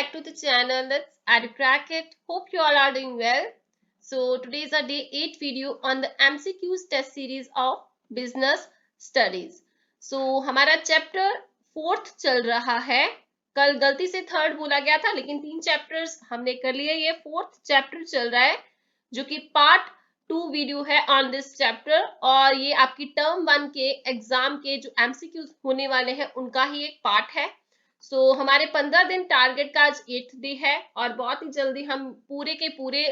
back to the channel. Let's add crack it. Hope you all are doing well. So today is our day 8 video on the MCQs test series of business studies. So हमारा chapter 4th चल रहा है. कल गलती से 3rd बोला गया था लेकिन 3 चैप्टर्स हमने कर लिए. ये 4th चैप्टर चल रहा है जो कि पार्ट 2 वीडियो है ऑन दिस चैप्टर और ये आपकी टर्म 1 के एग्जाम के जो MCQs होने वाले हैं उनका ही एक पार्ट है. हमारे 15 दिन टारगेट का आज 8th डे है और बहुत ही जल्दी हम पूरे के पूरे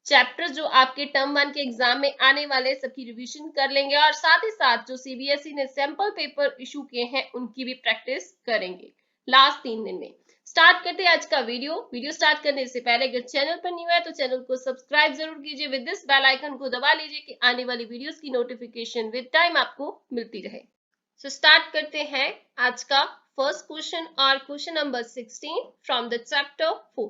चैप्टर जो आपके टर्म 1 के एग्जाम में आने वाले सबकी रिवीजन कर लेंगे और साथ ही साथ जो CBSE ने सैंपल पेपर इशू किए हैं उनकी भी प्रैक्टिस करेंगे लास्ट 3 दिन में. स्टार्ट करते हैं आज का वीडियो स्टार्ट करने से पहले अगर चैनल पर न्यू है तो चैनल को सब्सक्राइब जरूर कीजिए. विद दिस बेल आइकन को दबा लीजिए कि आने वाली वीडियोस की नोटिफिकेशन विद टाइम आपको मिलती रहे. स्टार्ट करते हैं आज का first question or question number 16 from the chapter 4.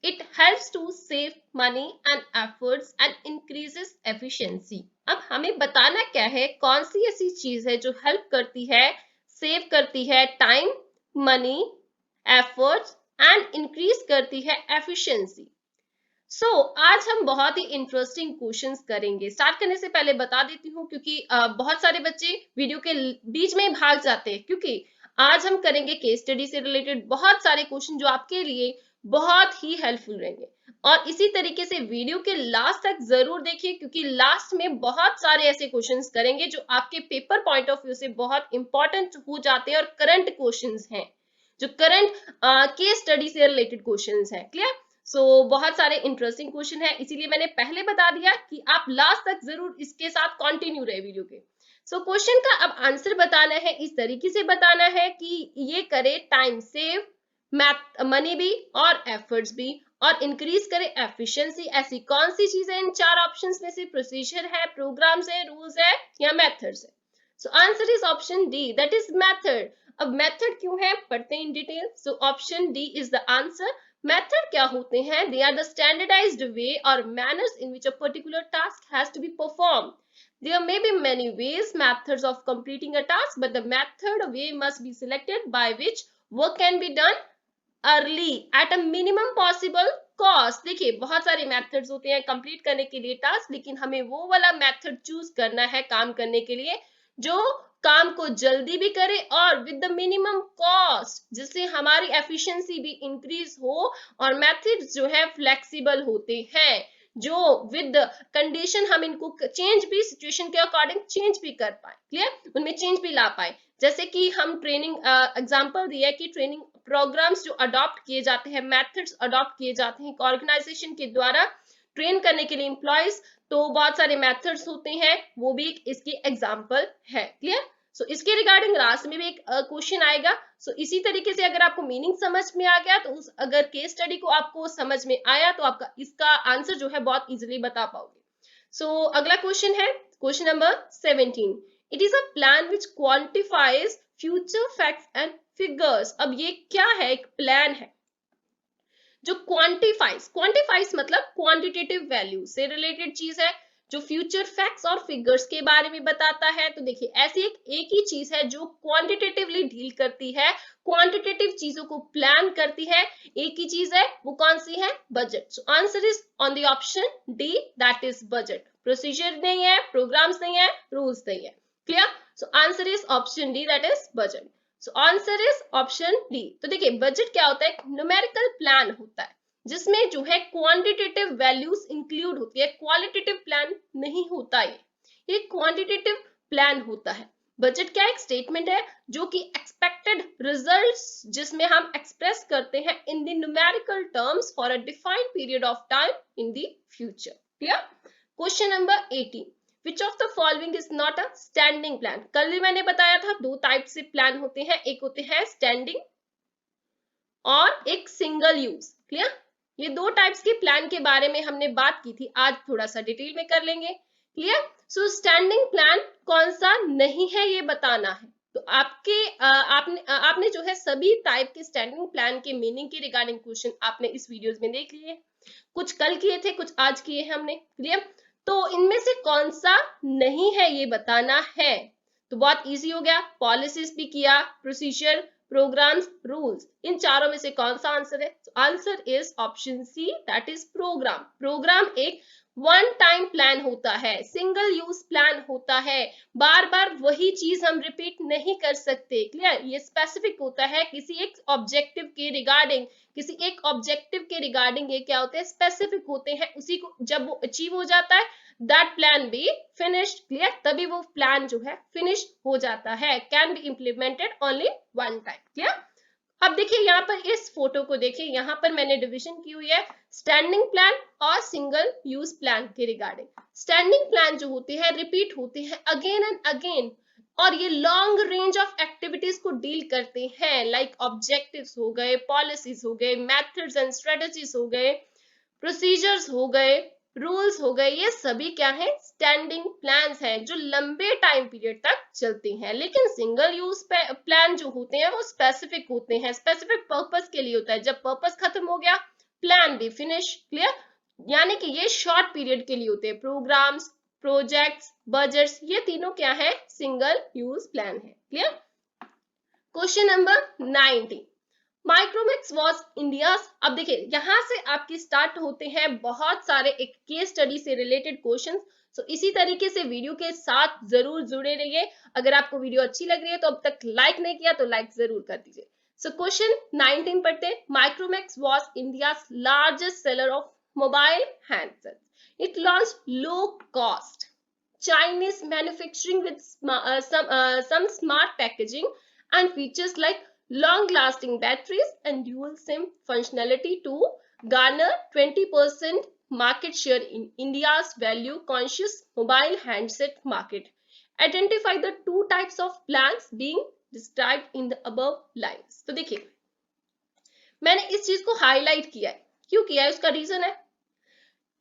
It helps to save money and efforts and increases efficiency. अब हमें बताना क्या है, कौन सी ऐसी चीज है जो हेल्प करती है, सेव करती है time, money, efforts and increase करती है एफिशिएंसी. आज हम बहुत ही इंटरेस्टिंग क्वेश्चंस करेंगे. स्टार्ट करने से पहले बता देती हूँ क्योंकि बहुत सारे बच्चे वीडियो के बीच में ही भाग जाते हैं क्योंकि आज हम करेंगे केस स्टडी से रिलेटेड बहुत सारे क्वेश्चन जो आपके लिए बहुत ही हेल्पफुल रहेंगे और इसी तरीके से वीडियो के लास्ट तक जरूर देखिए क्योंकि लास्ट में बहुत सारे ऐसे क्वेश्चंस करेंगे जो आपके पेपर पॉइंट ऑफ व्यू से बहुत इंपॉर्टेंट हो जाते हैं और करंट क्वेश्चंस हैं जो करंट केस स्टडी से रिलेटेड क्वेश्चंस हैं. क्लियर? बहुत सारे इंटरेस्टिंग क्वेश्चन है इसीलिए मैंने पहले बता दिया कि आप लास्ट तक जरूर इसके साथ कंटिन्यू रहे वीडियो के. क्वेश्चन का अब आंसर बताना है, इस तरीके से बताना है कि ये करे टाइम सेव, मैथ मनी भी और एफर्ट्स भी और इंक्रीज करे एफिशिएंसी. ऐसी कौन सी चीज है इन चार ऑप्शंस में से? प्रोसीजर है, प्रोग्राम्स है, रूल्स है या मेथड्स है? Answer is option D, that is method. अब मेथड क्यों है पढ़ते हैं in detail. Option D is the answer. Method क्या होते हैं? They are the standardised way और manners in which a particular task has to be performed. There may be many ways, methods of completing a task, but the method way must be selected by which work can be done early at a minimum possible cost. देखिए बहुत सारे methods होते हैं complete करने के लिए task, लेकिन हमें वो वाला मेथड चूज करना है काम करने के लिए जो काम को जल्दी भी करे और विद द मिनिमम कॉस्ट, जिससे हमारी एफिशिएंसी भी इंक्रीज हो और मेथड्स जो है फ्लेक्सिबल होते हैं जो विद कंडीशन हम इनको चेंज भी सिचुएशन के अकॉर्डिंग चेंज भी कर पाए. क्लियर? उनमें चेंज भी ला पाए. जैसे कि हम ट्रेनिंग एग्जांपल दिया है कि ट्रेनिंग प्रोग्राम्स जो अडॉप्ट किए जाते हैं, मेथड्स अडॉप्ट किए जाते हैं ऑर्गेनाइजेशन के द्वारा ट्रेन करने के लिए एम्प्लॉयज, तो बहुत सारे मेथड्स होते हैं, वो भी इसकी एग्जांपल है. क्लियर? इसके रिगार्डिंग लास्ट में भी एक क्वेश्चन आएगा. इसी तरीके से अगर आपको मीनिंग समझ में आ गया तो अगर केस स्टडी को आपको समझ में आया तो आपका इसका आंसर जो है बहुत इजीली बता पाओगे. अगला क्वेश्चन है question number 17. It is a plan which quantifies future facts and figures. अब ये क्या है? एक प्लान है जो क्वांटिफाइज मतलब क्वांटिटेटिव वैल्यू से रिलेटेड चीज है जो फ्यूचर फैक्ट्स और फिगर्स के बारे में बताता है. तो देखिए ऐसी एक ही चीज है जो क्वांटिटेटिवली डील करती है, क्वांटिटेटिव चीजों को प्लान करती है. एक ही चीज है, वो कौन सी है? Budget. Answer is on the option D, that is budget. Procedure नहीं है, प्रोग्राम्स नहीं है, रूल्स नहीं है. Clear? Answer is option D, that is budget. Answer is option D. तो देखिए बजट क्या होता है? एक न्यूमेरिकल प्लान होता है जिसमें जो है क्वांटिटेटिव वैल्यूज इंक्लूड होती है. क्वालिटेटिव प्लान नहीं होता, ये क्वांटिटेटिव प्लान होता है. बजट क्या? एक स्टेटमेंट है जो कि एक्सपेक्टेड रिजल्ट्स जिसमें हम एक्सप्रेस करते हैं in the numerical terms for a defined period of time in the future. Clear? Question number 18. Which of the following is not a standing plan? कल मैंने बताया था दो टाइप से प्लान होते हैं, एक होते हैं स्टैंडिंग और एक सिंगल यूज. क्लियर? ये दो टाइप्स के प्लान के बारे में हमने बात की थी, आज थोड़ा सा डिटेल में कर लेंगे. क्लियर? स्टैंडिंग प्लान कौन सा नहीं है ये बताना है. तो आपने जो है सभी टाइप के स्टैंडिंग प्लान के मीनिंग के रिगार्डिंग क्वेश्चन आपने इस वीडियोस में देख लिए. कुछ कल किए थे, कुछ आज किए हैं हमने. क्लियर? तो इनमें से कौन सा नहीं है ये बताना है. तो बहुत इजी हो गया. पॉलिसीज भी किया, प्रोसीजर, प्रोग्राम्स, रूल्स। इन चारों में से कौन सा आंसर है? Answer is option C, that is programme. Programme एक वन टाइम प्लान होता है, सिंगल यूज प्लान होता है, बार बार वही चीज हम रिपीट नहीं कर सकते। क्लियर? ये स्पेसिफिक होता है किसी एक ऑब्जेक्टिव के रिगार्डिंग, किसी एक ऑब्जेक्टिव के रिगार्डिंग ये क्या होते हैं? स्पेसिफिक होते हैं। उसी को जब वो अचीव हो जाता है, that plan be finished. Clear? तभी वो प्लान जो है फिनिश हो जाता है, can be implemented only one time. Clear? अब देखिए यहाँ पर इस फोटो को देखिए, यहाँ पर मैंने डिविजन की हुई है स्टैंडिंग प्लान और सिंगल यूज प्लान के रिगार्डिंग। स्टैंडिंग प्लान जो होते हैं रिपीट होते हैं अगेन एंड अगेन, और ये लॉन्ग रेंज ऑफ एक्टिविटीज को डील करते हैं, लाइक ऑब्जेक्टिव्स हो गए, पॉलिसीज हो गए, मेथड्स एंड स्ट्रेटजीज हो गए, प्रोसीजर्स हो गए, रूल्स हो गए। ये सभी क्या है? स्टैंडिंग प्लान्स हैं जो लंबे टाइम पीरियड तक चलते हैं। लेकिन सिंगल यूज प्लान जो होते हैं वो स्पेसिफिक होते हैं, स्पेसिफिक पर्पस के लिए होता है। जब पर्पस खत्म हो गया, प्लान भी फिनिश। क्लियर? यानी कि ये शॉर्ट पीरियड के लिए होते हैं। प्रोग्राम्स, प्रोजेक्ट्स, बजट्स, ये तीनों क्या है? सिंगल यूज प्लान है। Clear? Question number 19, Micromax was India. अब देखिए यहां से आपकी स्टार्ट होते हैं बहुत सारे एक केस स्टडी से रिलेटेड क्वेश्चन। सो इसी तरीके से वीडियो के साथ जरूर जुड़े रहिए। अगर आपको वीडियो अच्छी लग रही है तो अब तक लाइक नहीं किया तो लाइक जरूर कर दीजिए। सो क्वेश्चन 19 पढ़ते हैं। Micromax was India largest seller of mobile handset. It launch low cost Chinese manufacturing with some smart packaging and features like long-lasting batteries and dual SIM functionality to garner 20% market share in India's value-conscious mobile handset market. Identify the two types of plans being described in the above lines. तो देखिए मैंने इस चीज को highlight किया है। क्यों किया है? उसका रीजन है,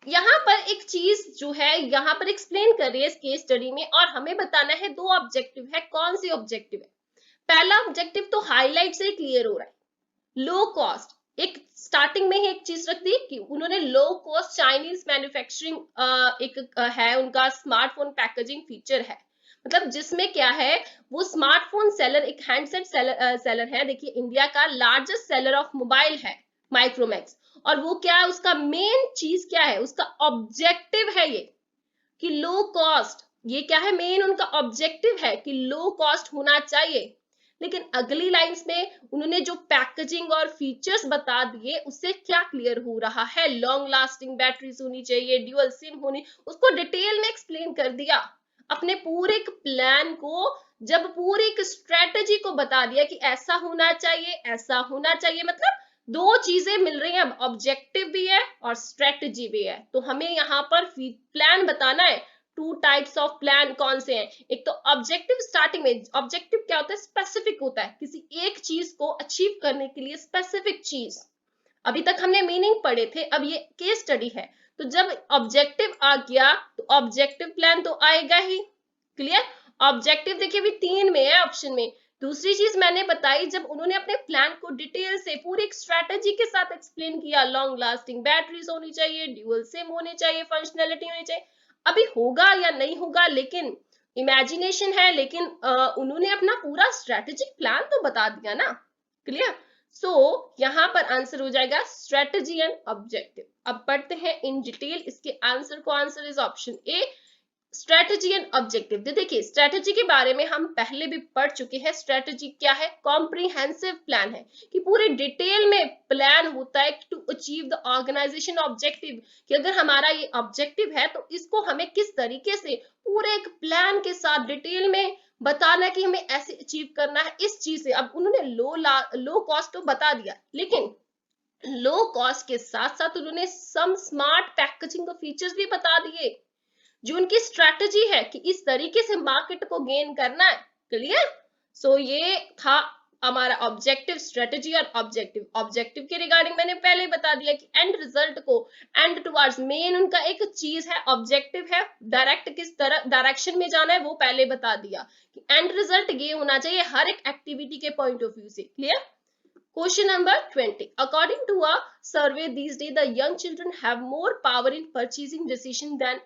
यहाँ पर एक चीज जो है यहाँ पर एक्सप्लेन कर रही है इस केस स्टडी में, और हमें बताना है दो ऑब्जेक्टिव है। कौन सी ऑब्जेक्टिव है? पहला ऑब्जेक्टिव तो हाईलाइट से क्लियर हो रहा है, लो कॉस्ट। एक स्टार्टिंग में ही एक चीज रख दी कि उन्होंने लो कॉस्ट चाइनीज मैन्युफैक्चरिंग एक है उनका स्मार्टफोन पैकेजिंग फीचर है। मतलब जिसमें क्या है, वो स्मार्टफोन सेलर, एक हैंडसेट सेलर है। देखिए इंडिया का लार्जेस्ट सेलर ऑफ मोबाइल है माइक्रोमैक्स, और वो क्या है, उसका मेन चीज क्या है, उसका ऑब्जेक्टिव है ये कि लो कॉस्ट। ये क्या है? मेन उनका ऑब्जेक्टिव है कि लो कॉस्ट होना चाहिए। लेकिन अगली लाइंस में उन्होंने जो पैकेजिंग और फीचर्स बता दिए उससे क्या क्लियर हो रहा है? लॉन्ग लास्टिंग बैटरीज होनी चाहिए, ड्यूअल सिम होनी, उसको डिटेल में एक्सप्लेन कर दिया। अपने पूरे प्लान को, जब पूरी एक स्ट्रेटजी को बता दिया कि ऐसा होना चाहिए, ऐसा होना चाहिए, मतलब दो चीजें मिल रही हैं, ऑब्जेक्टिव भी है और स्ट्रेटजी भी है। तो हमें यहाँ पर प्लान बताना है। टू टाइप्स ऑफ प्लान कौन से हैं? एक तो ऑब्जेक्टिव, स्टार्टिंग में ऑब्जेक्टिव क्या होता है? स्पेसिफिक होता है, किसी एक चीज को अचीव करने के लिए स्पेसिफिक चीज। अभी तक हमने मीनिंग पढ़े थे, अब ये केस स्टडी है। तो जब ऑब्जेक्टिव आ गया तो ऑब्जेक्टिव प्लान तो आएगा ही। क्लियर? ऑब्जेक्टिव देखिए भी तीन में है ऑप्शन में। दूसरी चीज मैंने बताई, जब उन्होंने अपने प्लान को डिटेल से पूरी एक स्ट्रेटेजी के साथ एक्सप्लेन किया, लॉन्ग लास्टिंग बैटरीज होनी चाहिए, ड्यूअल सिम होनी चाहिए, फंक्शनैलिटी होनी चाहिए। अभी होगा या नहीं होगा, लेकिन इमेजिनेशन है, लेकिन उन्होंने अपना पूरा स्ट्रेटेजिक प्लान तो बता दिया ना। क्लियर? सो यहाँ पर आंसर हो जाएगा स्ट्रेटेजी एंड ऑब्जेक्टिव। अब पढ़ते हैं इन डिटेल इसके आंसर को। Answer is option A, strategy and objective. देखिए स्ट्रेटेजी के बारे में हम पहले भी पढ़ चुके हैं। स्ट्रेटेजी क्या है? कॉम्प्रिहेंसिव प्लान है, कि पूरे डिटेल में प्लान होता है to achieve the organisation objective, कि अगर हमारा ये ऑब्जेक्टिव है तो इसको हमें किस तरीके से पूरे एक प्लान के साथ डिटेल में बताना कि हमें ऐसे अचीव करना है इस चीज से। अब उन्होंने लो कॉस्ट तो बता दिया, लेकिन लो कॉस्ट के साथ साथ उन्होंने सम स्मार्ट पैकेजिंग के फीचर्स भी बता दिए, जो उनकी स्ट्रैटेजी है कि इस तरीके से मार्केट को गेन करना है। क्लियर? सो ये था हमारा ऑब्जेक्टिव, स्ट्रेटेजी और ऑब्जेक्टिव। ऑब्जेक्टिव के रिगार्डिंग मैंने पहले बता दिया कि एंड रिजल्ट को, एंड टुवर्ड्स, मेन उनका एक चीज है, ऑब्जेक्टिव है, डायरेक्ट किस तरह डायरेक्शन में जाना है वो पहले बता दिया कि एंड रिजल्ट ये होना चाहिए हर एक एक्टिविटी के पॉइंट ऑफ व्यू से। Clear? Question number 20. According to a survey these days, the young children have more power in purchasing decision than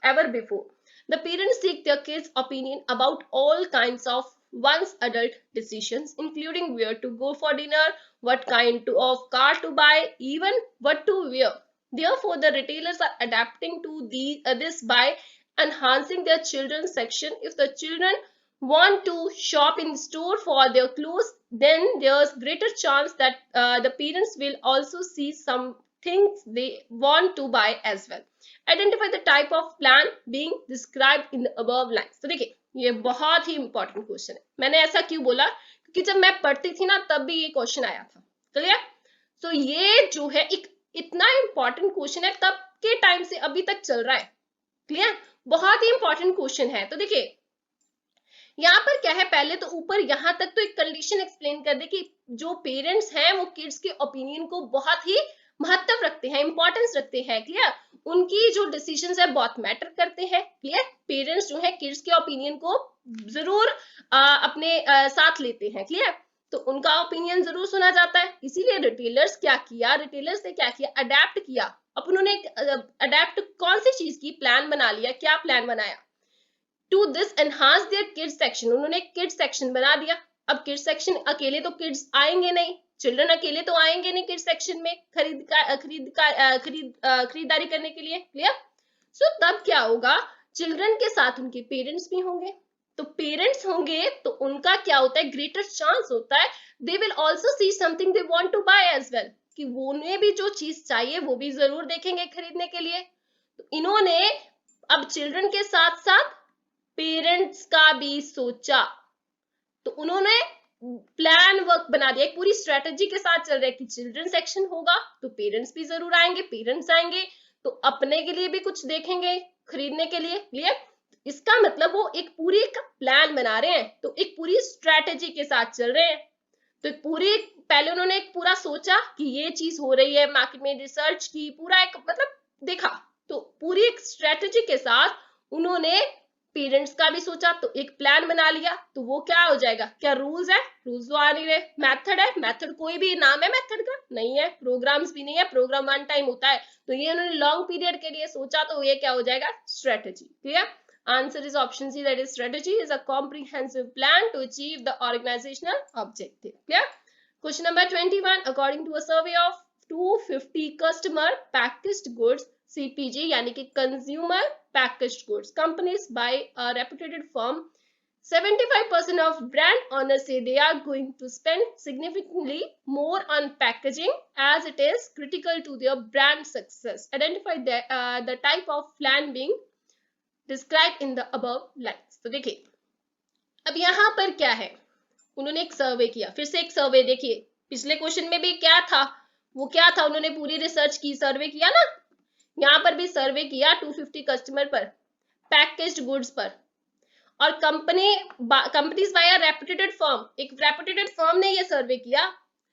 ever before. The parents seek their kids' opinion about all kinds of one's adult decisions, including where to go for dinner, what kind of car to buy, even what to wear. Therefore, the retailers are adapting to this by enhancing their children's section. If the children want to shop in store for their clothes, then there's greater chance that the parents will also see some things they want to buy as well. Identify the type of plan being described in the above lines. तो देखिए ये बहुत ही important question है. मैंने ऐसा क्यों बोला, क्योंकि जब मैं पढ़ती थी ना तब भी ये क्वेश्चन आया था. क्लियर? तो ये जो है एक इतना इंपॉर्टेंट क्वेश्चन है, तब के टाइम से अभी तक चल रहा है. क्लियर? बहुत ही इंपॉर्टेंट क्वेश्चन है. तो देखिए यहाँ पर क्या है, पहले तो ऊपर यहाँ तक तो एक कंडीशन एक्सप्लेन कर दे कि जो पेरेंट्स हैं वो किड्स के ओपिनियन को बहुत ही महत्व रखते हैं, इंपॉर्टेंस रखते हैं. क्लियर? उनकी जो डिसीजंस है बहुत मैटर करते हैं. क्लियर? पेरेंट्स जो है किड्स के ओपिनियन को जरूर अपने साथ लेते हैं. क्लियर? तो उनका ओपिनियन जरूर सुना जाता है. इसीलिए रिटेलर्स क्या किया, रिटेलर्स ने क्या किया, अडेप्ट किया. अब उन्होंने अडेप्ट कौन सी चीज की, प्लान बना लिया. क्या प्लान बनाया? To this enhance their kids section. उन्होंने किड्स सेक्शन बना दिया. अब किड्स सेक्शन अकेले तो किड्स आएंगे नहीं, चिल्ड्रन अकेले तो आएंगे नहीं किड्स सेक्शन में खरीदारी करने के लिए. क्लियर? सो तब क्या होगा, चिल्ड्रन के साथ उनके पेरेंट्स भी होंगे. तो पेरेंट्स होंगे तो उनका क्या होता है, ग्रेटर चांस होता है they will also see something they want to buy as well, कि वो उन्हें भी जो चीज चाहिए वो भी जरूर देखेंगे खरीदने के लिए. तो इन्होंने अब चिल्ड्रन के साथ साथ पेरेंट्स का भी सोचा. तो उन्होंने प्लान वर्क बना दिया, एक पूरी स्ट्रेटेजी के साथ चल रहा है कि चिल्ड्रन सेक्शन होगा तो पेरेंट्स भी जरूर आएंगे. पेरेंट्स आएंगे तो अपने के लिए भी कुछ देखेंगे खरीदने के लिए. क्लियर? इसका मतलब वो एक पूरी एक प्लान बना रहे हैं, तो एक पूरी स्ट्रेटेजी के साथ चल रहे हैं. तो पूरी पहले उन्होंने एक पूरा सोचा कि ये चीज हो रही है, मार्केट में रिसर्च की, पूरा एक मतलब देखा. तो पूरी एक स्ट्रेटेजी के साथ उन्होंने पेरेंट्स का भी सोचा, तो एक प्लान बना लिया. तो वो क्या हो जाएगा, क्या रूल्स है, रूल्स तो आ नहीं रहे. मेथड है, मेथड कोई भी नाम है मेथड का नहीं है. प्रोग्राम्स भी नहीं है, प्रोग्राम वन टाइम होता है. तो ये उन्होंने लॉन्ग पीरियड के लिए सोचा, तो ये क्या हो जाएगा, strategy. Clear? Answer is option C, that is strategy is a comprehensive plan to achieve the organizational objective. Clear? Question number 21. According to a survey of 250 customer packaged goods CPG यानी कि consumer packaged goods companies by a reputed firm, 75% of brand owners say they are going to spend significantly more on packaging as it is critical to their brand success. Identify the type of plan being described in the above lines. तो देखिए अब यहाँ पर क्या है, उन्होंने एक सर्वे किया. फिर से एक सर्वे, देखिए पिछले क्वेश्चन में भी क्या था, वो क्या था, उन्होंने पूरी रिसर्च की, सर्वे किया ना. यहाँ पर भी सर्वे किया 250 कस्टमर पर, पैकेज्ड गुड्स पर. और companies by a reputed firm, एक रेपुटेड फर्म ने ये सर्वे किया,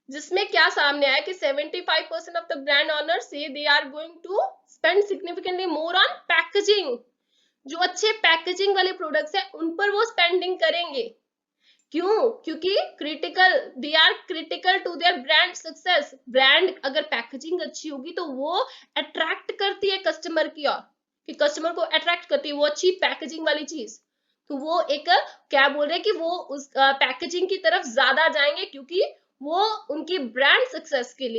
जिसमें क्या सामने आया कि 75% ऑफ द ब्रांड ओनर्स से they are going to spend significantly more on packaging. जो अच्छे पैकेजिंग वाले प्रोडक्ट्स हैं उन पर वो स्पेंडिंग करेंगे. क्यों? क्योंकि critical, they are critical to their brand success. Brand अगर पैकेजिंग अच्छी होगी तो वो अट्रैक्ट करती है कस्टमर की ओर, कि कस्टमर को अट्रैक्ट करती है वो अच्छी पैकेजिंग वाली चीज. तो वो एक क्या बोल रहे हैं कि वो उस पैकेजिंग की तरफ ज्यादा जाएंगे, क्योंकि वो उनकी ब्रांड सक्सेस के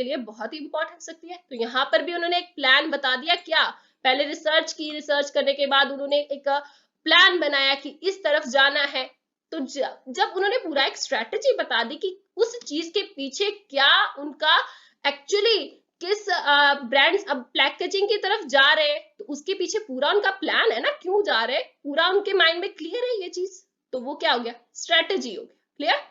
लिए बहुत ही इंपॉर्टेंट सकती है. तो यहाँ पर भी उन्होंने एक प्लान बता दिया. क्या? पहले रिसर्च की, रिसर्च करने के बाद उन्होंने एक प्लान बनाया कि इस तरफ जाना है. तो जब उन्होंने पूरा एक स्ट्रेटेजी बता दी कि उस चीज के पीछे क्या उनका एक्चुअली किस ब्रांड्स अब पैकेजिंग की तरफ जा रहे हैं, तो उसके पीछे पूरा उनका प्लान है ना, क्यों जा रहे हैं, पूरा उनके माइंड में क्लियर है ये चीज. तो वो क्या हो गया, स्ट्रेटेजी हो गया. क्लियर?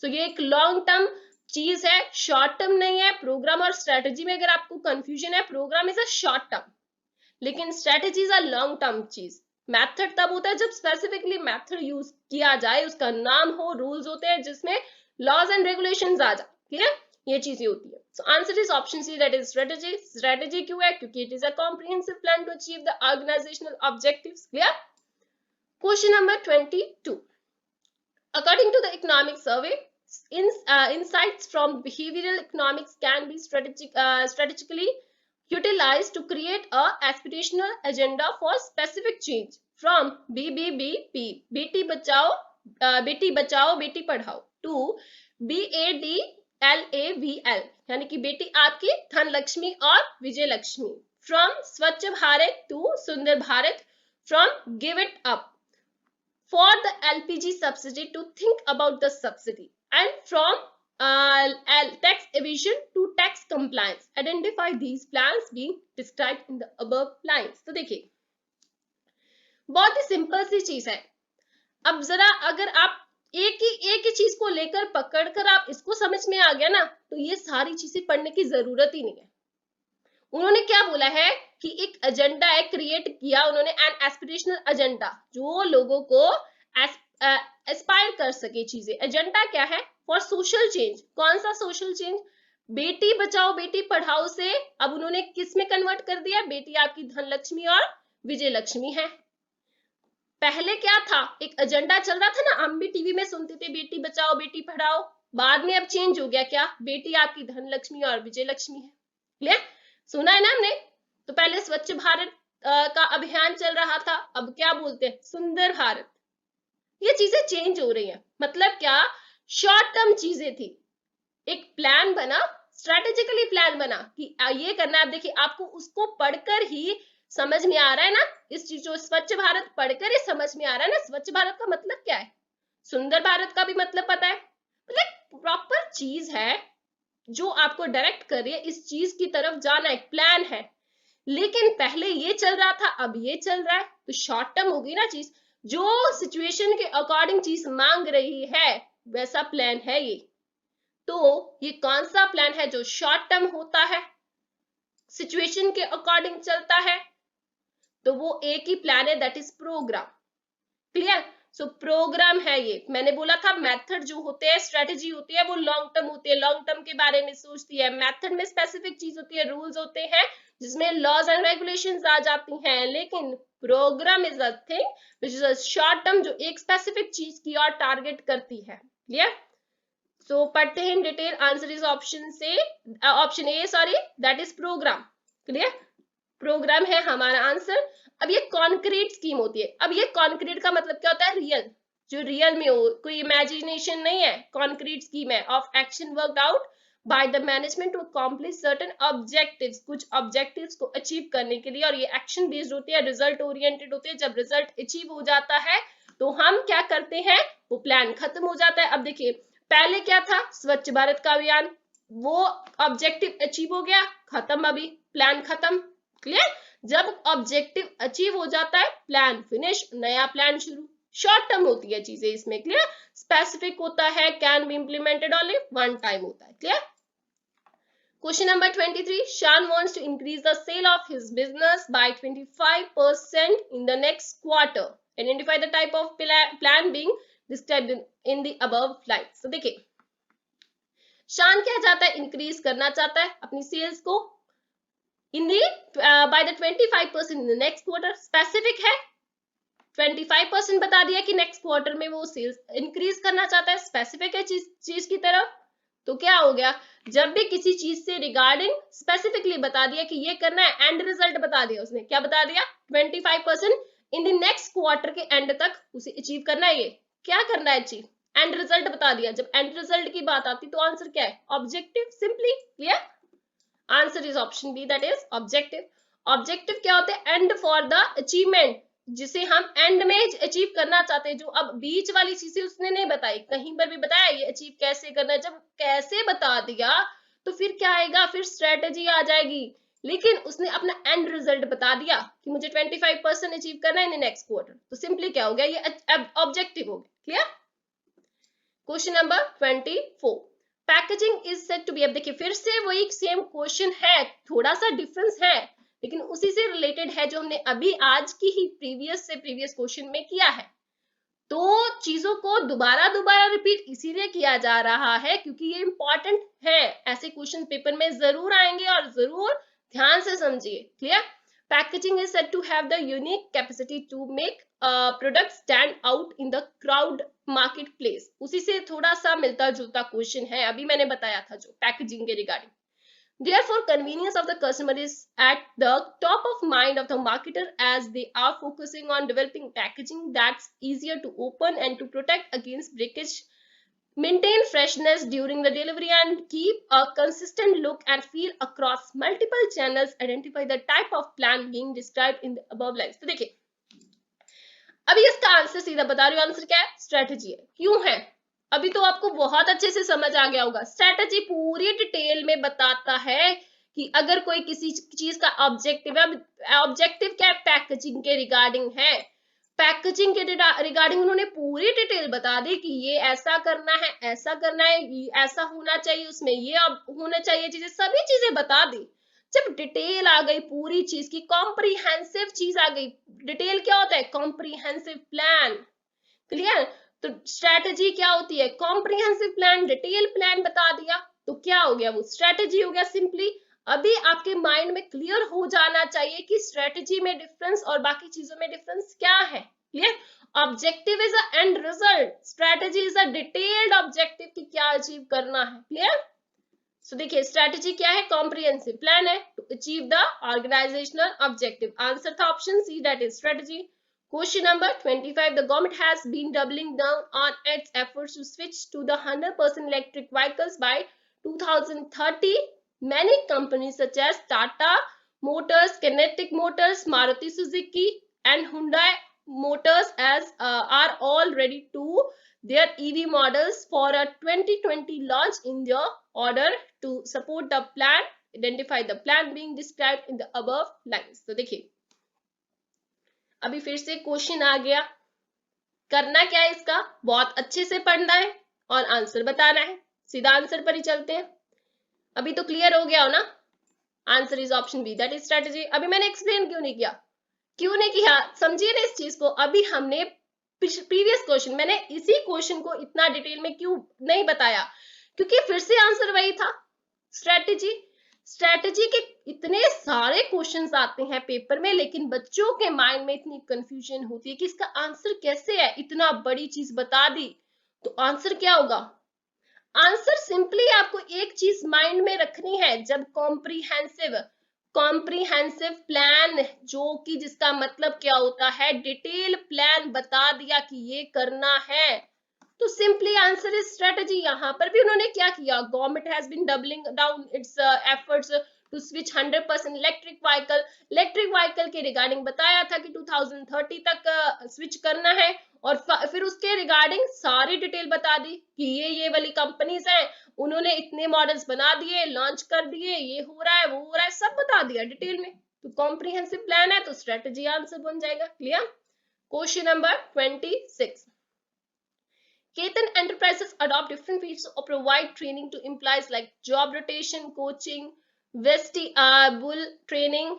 सो ये एक लॉन्ग टर्म चीज है, शॉर्ट टर्म नहीं है. प्रोग्राम और स्ट्रेटेजी में अगर आपको कंफ्यूजन है, programme is a short term, लेकिन स्ट्रेटेजीज आर लॉन्ग टर्म चीज. मेथड तब होता है जब स्पेसिफिकली मेथड यूज किया जाए, उसका नाम हो, रूल्स होते हैं जिसमें लॉज एंड रेगुलेशंस आ जाए. क्लियर? ये चीजें होती है. So answer is option C, that is strategy. Strategy क्यों है? क्योंकि it is a comprehensive plan to achieve the organisational objectives. Clear? Question number 22. According to the economic survey, insights from behavioral economics can be strategically utilized to create a aspirational agenda for specific change from BBBP, Beti Bachao Beti Bachao Beti Padhao, to BADLAVL यानी कि बेटी आपकी धन लक्ष्मी और विजय Lakshmi, from स्वच्छ Bharat to सुंदर Bharat, from give it up, for the LPG subsidy to think about the subsidy, and from tax evasion to tax compliance. Identify these plans being described in the above lines. तो देखिए बहुत ही simple सी चीज है। अब जरा अगर आप एक ही चीज को लेकर पकड़कर आप इसको समझ में आ गया ना, तो ये सारी चीजें पढ़ने की जरूरत ही नहीं है। उन्होंने क्या बोला है कि एक एजेंडा है क्रिएट किया उन्होंने, एन एस्पिरेशनल एजेंडा, जो लोगों को एस्पायर कर सके चीजें। एजेंडा क्या है? For social change. कौन सा सोशल चेंज? बेटी बचाओ बेटी पढ़ाओ से अब उन्होंने किस में कन्वर्ट कर दिया? बेटी आपकी धन लक्ष्मी और विजय लक्ष्मी है। पहले क्या था? एक एजेंडा चल रहा था ना, हम भी टीवी में सुनते थे बेटी बचाओ बेटी पढ़ाओ, बाद में अब चेंज हो गया, क्या? बेटी आपकी धन लक्ष्मी और विजय लक्ष्मी है। क्लियर? सुना है ना हमने? तो पहले स्वच्छ भारत का अभियान चल रहा था, अब क्या बोलते हैं? सुंदर भारत। ये चीजें चेंज हो रही हैं। मतलब क्या? शॉर्ट टर्म चीजें थी, एक प्लान बना, स्ट्रेटेजिकली प्लान बना कि ये करना है। आप देखिए, आपको उसको पढ़कर ही समझ में आ रहा है ना, इस चीज जो स्वच्छ भारत पढ़कर ही समझ में आ रहा है ना, स्वच्छ भारत का मतलब क्या है, सुंदर भारत का भी मतलब पता है। मतलब प्रॉपर चीज है जो आपको डायरेक्ट कर रही है, इस चीज की तरफ जाना, एक प्लान है। लेकिन पहले ये चल रहा था, अब ये चल रहा है, तो शॉर्ट टर्म होगी ना चीज, जो सिचुएशन के अकॉर्डिंग चीज मांग रही है वैसा प्लान है ये। तो ये कौन सा प्लान है जो शॉर्ट टर्म होता है, सिचुएशन के अकॉर्डिंग चलता है? तो वो एक ही प्लान है, that is programme. Clear? So programme है ये। मैंने बोला था मेथड जो होते हैं, स्ट्रेटेजी होती है, वो लॉन्ग टर्म होती है, लॉन्ग टर्म के बारे में सोचती है। मेथड में स्पेसिफिक चीज होती है, रूल्स होते हैं जिसमें लॉज एंड रेगुलेशंस आ जाती हैं। लेकिन programme is a thing which is a short term, जो एक स्पेसिफिक चीज की और टारगेट करती है। क्लियर? सो पढ़ते हैं in detail. Answer is option A, sorry, that is programme. Clear? Programme है हमारा आंसर। अब ये कॉन्क्रीट स्कीम होती है। अब ये कॉन्क्रीट का मतलब क्या होता है? रियल, जो रियल में हो, कोई इमेजिनेशन नहीं है। कॉन्क्रीट स्कीम है of action worked out by the management to accomplish certain objectives, कुछ ऑब्जेक्टिव्स को अचीव करने के लिए। और ये एक्शन बेस्ड होती है, रिजल्ट ओरिएंटेड होती है। जब रिजल्ट अचीव हो जाता है तो हम क्या करते हैं? वो प्लान खत्म हो जाता है। अब देखिए, पहले क्या था? स्वच्छ भारत का अभियान, वो ऑब्जेक्टिव अचीव हो गया, खत्म, अभी प्लान खत्म। क्लियर? जब ऑब्जेक्टिव अचीव हो जाता है, प्लान फिनिश, नया प्लान शुरू। शॉर्ट टर्म होती है चीजें इसमें। क्लियर? स्पेसिफिक होता है, can be implemented only one time होता है। Clear? Question number 23. Shan wants to increase the sale of his business by 25% in the next quarter. Identify the type of plan being described in the above slides. So देखिए, शान क्या चाहता है? Increase करना चाहता है अपनी सेल्स को in the by the 25% in the next quarter. Specific है, 25% बता दिया कि नेक्स्ट क्वार्टर में वो सेल्स इंक्रीज करना चाहता है। स्पेसिफिक है चीज की तरफ। तो क्या हो गया? जब भी किसी चीज से रिगार्डिंग स्पेसिफिकली बता दिया कि ये करना है, एंड रिजल्ट बता दिया उसने, क्या बता दिया? 25% इन द नेक्स्ट क्वार्टर के एंड तक उसे अचीव करना है। ये क्या करना है? अचीव, एंड रिजल्ट बता दिया। जब एंड रिजल्ट की बात आती तो आंसर क्या है? Objective, simply. Clear? Answer is option B, that is objective. Objective क्या होते हैं? एंड फॉर द अचीवमेंट, जिसे हम एंड में अचीव करना चाहते हैं। जो अब बीच वाली चीजें उसने नहीं बताई, कहीं पर भी बताया ये अचीव कैसे करना है। जब कैसे बता दिया तो फिर क्या आएगा? फिर स्ट्रेटेजी आ जाएगी। लेकिन उसने अपना एंड रिजल्ट बता दिया कि मुझे 25% अचीव करना है इन नेक्स्ट क्वार्टर, तो सिंपली क्या हो गया? ये ऑब्जेक्टिव हो गया। Clear? Question number 24. Packaging is said to be, अब देखिए फिर से वही सेम क्वेश्चन है, थोड़ा सा डिफरेंस है लेकिन उसी से रिलेटेड है जो हमने अभी आज की ही प्रीवियस क्वेश्चन में किया है। तो चीजों को दोबारा रिपीट इसीलिए किया जा रहा है क्योंकि ये इंपॉर्टेंट है। ऐसे क्वेश्चन पेपर में जरूर आएंगे और जरूर ध्यान से समझिए। Clear? Packaging is said to have the unique capacity to make product stand out in the crowd marketplace. उसी से थोड़ा सा मिलता जुलता क्वेश्चन है, अभी मैंने बताया था जो पैकेजिंग के regarding. Therefore, convenience of the customer is at the top of mind of the marketer as they are focusing on developing packaging that's easier to open and to protect against breakage, maintain freshness during the delivery and keep a consistent look and feel across multiple channels. Identify the type of plan being described in the above lines. तो देखिए अभी इसका answer सीधा बता रही हूँ, answer क्या है, स्ट्रेटेजी है। क्यों है, अभी तो आपको बहुत अच्छे से समझ आ गया होगा। स्ट्रेटेजी पूरी डिटेल में बताता है कि अगर कोई किसी चीज का ऑब्जेक्टिव है, ऑब्जेक्टिव क्या है, पैकेजिंग के रिगार्डिंग है, पैकेजिंग के रिगार्डिंग उन्होंने पूरी डिटेल बता दी कि ये ऐसा करना है, ऐसा करना है, ऐसा होना चाहिए, उसमें ये होना चाहिए, चीजें सभी चीजें बता दी। जब डिटेल आ गई पूरी चीज की, कॉम्प्रिहेंसिव चीज आ गई। डिटेल क्या होता है, कॉम्प्रिहेंसिव प्लान। क्लियर, तो स्ट्रेटेजी क्या होती है, कॉम्प्रिहेंसिव प्लान, डिटेल प्लान बता दिया तो क्या हो गया, वो स्ट्रेटेजी हो गया सिंपली। अभी आपके माइंड में क्लियर हो जाना चाहिए कि स्ट्रेटेजी में डिफरेंस और बाकी चीजों में डिफरेंस क्या है। Clear, objective is a and result, strategy is a detailed objective कि क्या अचीव करना है। क्लियर, सो देखिए स्ट्रेटेजी क्या है, कॉम्प्रिहेंसिव प्लान है to achieve the organisational objective. Answer था option C, that is strategy. Question number 25. The government has been doubling down on its efforts to switch to the 100% electric vehicles by 2030. Many companies such as Tata Motors, Kinetic Motors, Maruti Suzuki, and Hyundai Motors are all ready to their EV models for a 2020 launch in their order to support the plan. Identify the plan being described in the above lines. तो देखिए अभी फिर से question आ गया, करना क्या है इसका, बहुत अच्छे से पढ़ना है और आंसर बताना है। सीधा आंसर पर ही चलते हैं। अभी तो क्लियर हो गया हो ना, answer is option B, that is strategy. अभी मैंने एक्सप्लेन क्यों नहीं किया, क्यों नहीं किया, समझिए ना इस चीज को। अभी हमने प्रीवियस क्वेश्चन, मैंने इसी क्वेश्चन को इतना डिटेल में क्यों नहीं बताया, क्योंकि फिर से आंसर वही था, स्ट्रेटेजी। स्ट्रेटेजी के इतने सारे क्वेश्चंस आते हैं पेपर में, लेकिन बच्चों के माइंड में इतनी कंफ्यूजन होती है कि इसका आंसर कैसे है, इतना बड़ी चीज बता दी तो आंसर क्या होगा। आंसर सिंपली आपको एक चीज माइंड में रखनी है, जब कॉम्प्रिहेंसिव प्लान, जो कि जिसका मतलब क्या होता है, डिटेल प्लान बता दिया कि ये करना है, तो सिंपली आंसर इज स्ट्रेटेजी। यहां पर भी उन्होंने क्या किया, government has been doubling down its efforts to switch 100% electric vehicle के रिगार्डिंग बताया था कि 2030 तक स्विच करना है, और फिर उसके रिगार्डिंग सारी डिटेल बता दी कि ये वाली कंपनीज हैं, उन्होंने इतने मॉडल्स बना दिए, लॉन्च कर दिए, ये हो रहा है, वो हो रहा है, सब बता दिया डिटेल में। तो कॉम्प्रिहेंसिव प्लान है तो स्ट्रेटेजी आंसर बन जाएगा। Clear, question number 26। Ketan Enterprises adopt different features or provide training to employees like job rotation, coaching, vestibule training,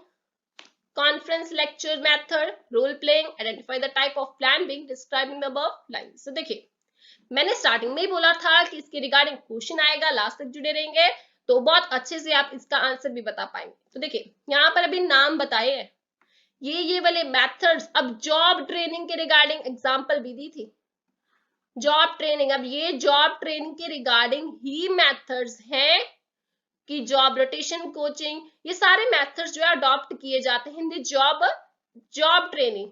conference lecture method, role playing. Identify the type of plan being described in the above lines. So देखिए मैंने starting में ही बोला था कि इसके regarding question आएगा, last तक जुड़े रहेंगे तो बहुत अच्छे से आप इसका आंसर भी बता पाएंगे। तो देखिए यहाँ पर अभी नाम बताए हैं, ये वाले मेथड्स। अब जॉब ट्रेनिंग के रिगार्डिंग एग्जाम्पल भी दी थी, जॉब ट्रेनिंग। अब ये जॉब ट्रेनिंग के रिगार्डिंग ही मेथड्स हैं कि जॉब रोटेशन, कोचिंग, ये सारे मेथड्स जो है अडॉप्ट किए जाते हैं in the job training.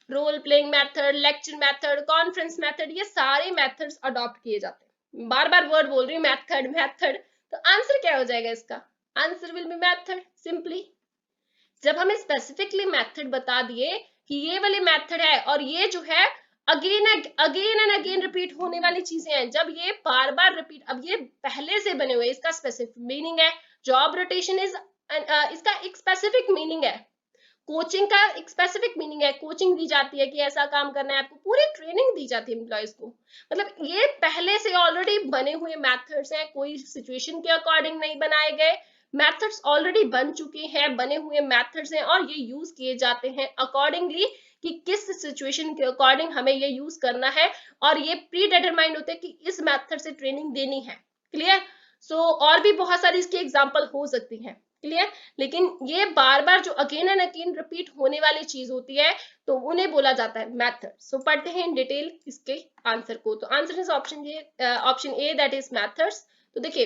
Role playing method, lecture method, conference method, ये सारे मेथड्स अडॉप्ट किए जाते हैं। बार बार वर्ड बोल रही हूँ, मेथड। तो आंसर क्या हो जाएगा इसका, answer will be method simply. जब हमें स्पेसिफिकली मेथड बता दिए कि ये वाले मेथड है और ये जो है अगेन एंड अगेन रिपीट होने वाली चीजें हैं, जब ये बार बार रिपीट, अब ये पहले से बने हुए, इसका स्पेसिफिक मीनिंग है। जॉब रोटेशन इज इसका एक स्पेसिफिक मीनिंग है, कोचिंग का एक स्पेसिफिक मीनिंग है, कोचिंग दी जाती है कि ऐसा काम करना है आपको, पूरी ट्रेनिंग दी जाती है एम्प्लॉयज को। मतलब ये पहले से ऑलरेडी बने हुए मेथड्स हैं, कोई सिचुएशन के अकॉर्डिंग नहीं बनाए गए, मेथड्स ऑलरेडी बन चुके हैं, बने हुए मेथड्स हैं और ये यूज किए जाते हैं अकॉर्डिंगली कि किस सिचुएशन के अकॉर्डिंग हमें ये यूज करना है, और ये प्री डिटरमाइंड होते हैं कि इस मेथड से ट्रेनिंग देनी है। क्लियर, सो और भी बहुत सारी इसकी एग्जांपल हो सकती हैं। क्लियर, लेकिन ये बार बार जो अगेन एंड अगेन रिपीट होने वाली चीज होती है तो उन्हें बोला जाता है मेथड। सो पढ़ते हैं इन डिटेल इसके आंसर को। तो answer is option A, that is methods. तो देखिए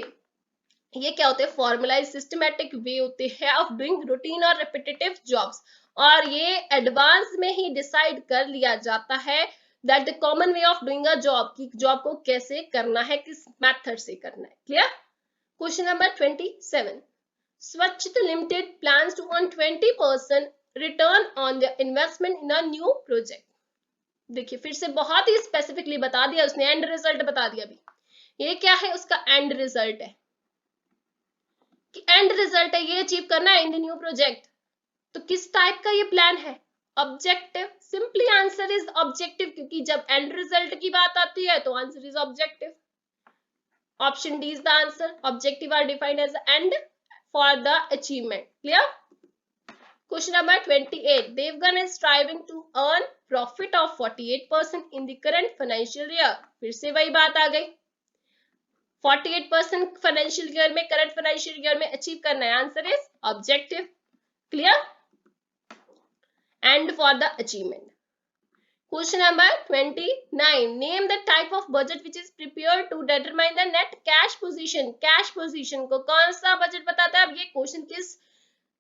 ये क्या होते हैं, फॉर्मुलाइज सिस्टमेटिक वे होते हैं ऑफ डूइंग रूटीन और रिपीटेटिव जॉब्स, और ये एडवांस में ही डिसाइड कर लिया जाता है that the common way of doing a job, की जॉब को कैसे करना है, किस मेथड से करना है। Clear. Question number 27, Swachhata limited plans to earn 20% return on the investment in a new project. देखिए फिर से बहुत ही स्पेसिफिकली बता दिया उसने, एंड रिजल्ट बता दिया। अभी ये क्या है, उसका एंड रिजल्ट है कि एंड रिजल्ट है ये अचीव करना है इन द न्यू प्रोजेक्ट। तो किस टाइप का ये प्लान है, objective. Simply answer is objective, क्योंकि जब एंड रिजल्ट की बात आती है तो answer is objective. Option D is the answer. Objective are defined as end for the achievement. Clear. Question number 28. Devgan is striving to earn profit of 48% in the current financial year. फिर से वही बात आ गई, 48% financial year में, current financial year में achieve करना है। Answer is objective. Clear. And for the achievement. Question number 29. Name the type of budget which is prepared to determine the net cash position. Cash position को कौन सा budget बताता है। अब ये क्वेश्चन किस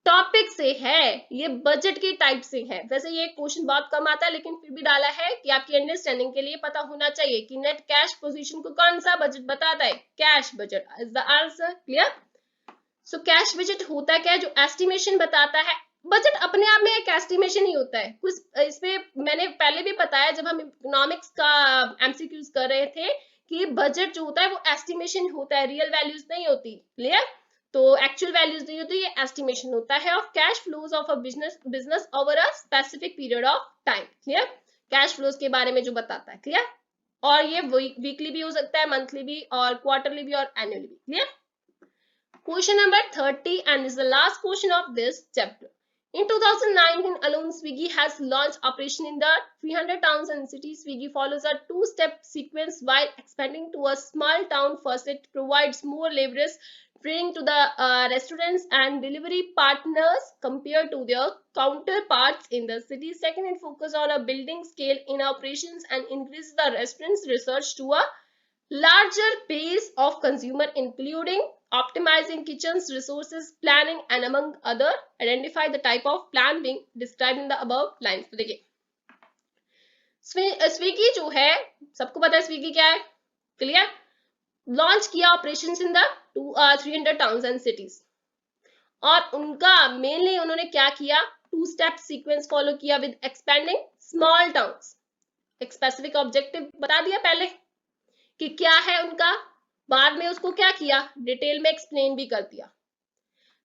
टॉपिक से है, ये बजट की टाइप से है। वैसे ये क्वेश्चन बहुत कम आता है, लेकिन फिर भी डाला है कि आपकी अंडरस्टैंडिंग के लिए पता होना चाहिए कि नेट कैश पोजीशन को कौन सा बजट बताता है। Cash budget is the answer. Clear. So cash budget होता क्या है, जो एस्टिमेशन बताता है। बजट अपने आप में एक एस्टिमेशन ही होता है। कुछ इसमें मैंने पहले भी बताया जब हम इकोनॉमिक्स का एमसीक्यूज कर रहे थे कि बजट जो होता है वो एस्टिमेशन होता है, रियल वैल्यूज नहीं होती। क्लियर। तो एक्चुअल वैल्यूज नहीं होती, ये एस्टिमेशन होता है of cash flows of a business over a specific period of time. Clear. Cash flows के बारे में जो बताता है। क्लियर। और ये वीकली भी हो सकता है, मंथली भी, और क्वार्टरली भी, और एनुअली भी। Clear. Question number 30 and is the last question of this chapter. In 2019 alone, Swiggy has launched operation in the 300 towns and cities. Swiggy follows a two-step sequence while expanding to a small town. First, it provides more leverage training to the restaurants and delivery partners compared to their counterparts in the city. Second, it focuses on a building scale in operations and increases the restaurants research to a larger base of consumer, including optimizing kitchens resources planning and among other. Identify the type of plan being described in the above lines. तो देखिए Swiggy जो है, सबको पता है Swiggy क्या है। Clear. Launch किया operations in the 300 towns and cities, और उनका मेनली उन्होंने क्या किया, टू स्टेप सीक्वेंस फॉलो किया विद एक्सपेंडिंग स्मॉल टाउन्स। एक स्पेसिफिक ऑब्जेक्टिव बता दिया पहले कि क्या है उनका, बाद में उसको क्या किया, डिटेल में एक्सप्लेन भी कर दिया।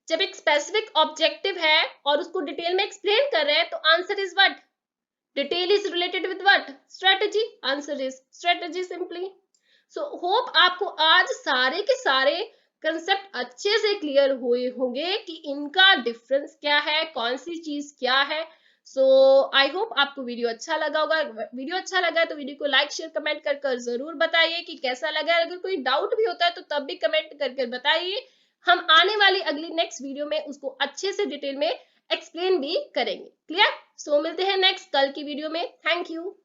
जब एक स्पेसिफिक ऑब्जेक्टिव है और उसको डिटेल में एक्सप्लेन कर रहे हैं तो answer is what, detail is related with what, strategy. Answer is strategy simply. So hope आपको आज सारे के सारे कंसेप्ट अच्छे से क्लियर हुए होंगे कि इनका डिफरेंस क्या है, कौन सी चीज क्या है। सो आई होप आपको वीडियो अच्छा लगा होगा। वीडियो अच्छा लगा है तो वीडियो को लाइक शेयर कमेंट कर जरूर बताइए कि कैसा लगा है। अगर कोई डाउट भी होता है तो तब भी कमेंट करके बताइए। हम आने वाली अगली नेक्स्ट वीडियो में उसको अच्छे से डिटेल में एक्सप्लेन भी करेंगे। क्लियर। सो मिलते हैं नेक्स्ट कल की वीडियो में। Thank you.